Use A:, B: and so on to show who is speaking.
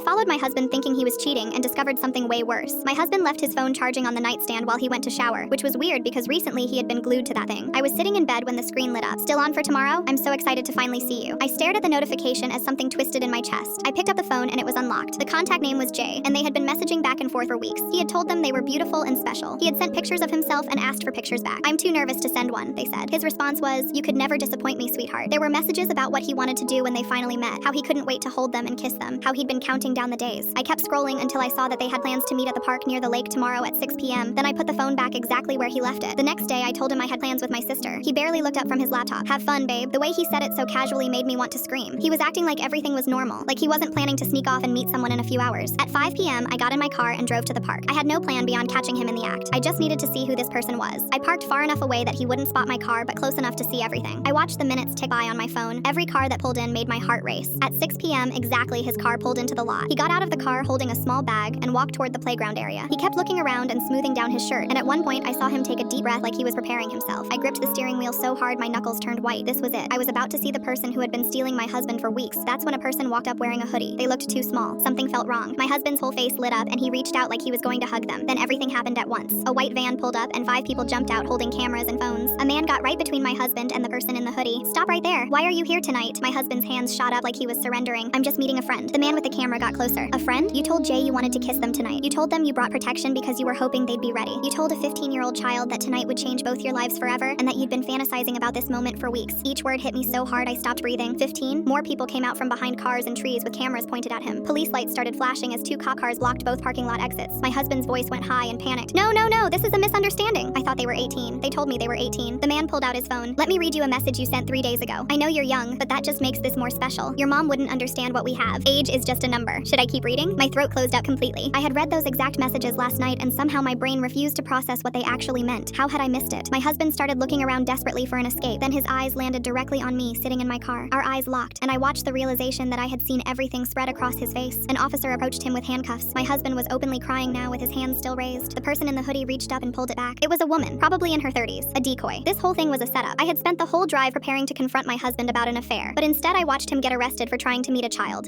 A: followed my husband thinking he was cheating and discovered something way worse. My husband left his phone charging on the nightstand while he went to shower, which was weird because recently he had been glued to that thing. I was sitting in bed when the screen lit up. Still on for tomorrow? I'm so excited to finally see you. I stared at the notification as something twisted in my chest. I picked up the phone and it was unlocked. The contact name was Jay, and they had been messaging back and forth for weeks. He had told them they were beautiful and special. He had sent pictures of himself and asked for pictures back. I'm too nervous to send one, they said. His response was, "You could never disappoint me, sweetheart." There were messages about what he wanted to do when they finally met, how he couldn't wait to hold them and kiss them, how he'd been counting down the days. I kept scrolling until I saw that they had plans to meet at the park near the lake tomorrow at 6 p.m. Then I put the phone back exactly where he left it. The next day, I told him I had plans with my sister. He barely looked up from his laptop. "Have fun, babe." The way he said it so casually made me want to scream. He was acting like everything was normal, like he wasn't planning to sneak off and meet someone in a few hours. At 5 p.m., I got in my car and drove to the park. I had no plan beyond catching him in the act. I just needed to see who this person was. I parked far enough away that he wouldn't spot my car, but close enough to see everything. I watched the minutes tick by on my phone. Every car that pulled in made my heart race. At 6 p.m. exactly, his car pulled into the lot. He got out of the car holding a small bag and walked toward the playground area. He kept looking around and smoothing down his shirt, and at one point I saw him take a deep breath like he was preparing himself. I gripped the steering wheel so hard my knuckles turned white. This was it. I was about to see the person who had been stealing my husband for weeks. That's when a person walked up wearing a hoodie. They looked too small. Something felt wrong. My husband's whole face lit up and he reached out like he was going to hug them. Then everything happened at once. A white van pulled up and 5 people jumped out holding cameras and phones. A man got right between my husband and the person in the hoodie. "Stop right there. Why are you here tonight?" My husband's hands shot up like he was surrendering. "I'm just meeting a friend." The man with the camera got closer. "A friend? You told Jay you wanted to kiss them tonight. You told them you brought protection because you were hoping they'd be ready. You told a 15-year-old child that tonight would change both your lives forever and that you'd been fantasizing about this moment for weeks." Each word hit me so hard I stopped breathing. 15? More people came out from behind cars and trees with cameras pointed at him. Police lights started flashing as 2 cop cars blocked both parking lot exits. My husband's voice went high and panicked. No, this is a misunderstanding. I thought they were 18. They told me they were 18. The man pulled out his phone. "Let me read you a message you sent 3 days ago. I know you're young, but that just makes this more special. Your mom wouldn't understand what we have. Age is just a number." Should I keep reading? My throat closed up completely. I had read those exact messages last night and somehow my brain refused to process what they actually meant. How had I missed it? My husband started looking around desperately for an escape. Then his eyes landed directly on me sitting in my car. Our eyes locked, and I watched the realization that I had seen everything spread across his face. An officer approached him with handcuffs. My husband was openly crying now with his hands still raised. The person in the hoodie reached up and pulled it back. It was a woman, probably in her 30s, a decoy. This whole thing was a setup. I had spent the whole drive preparing to confront my husband about an affair, but instead I watched him get arrested for trying to meet a child.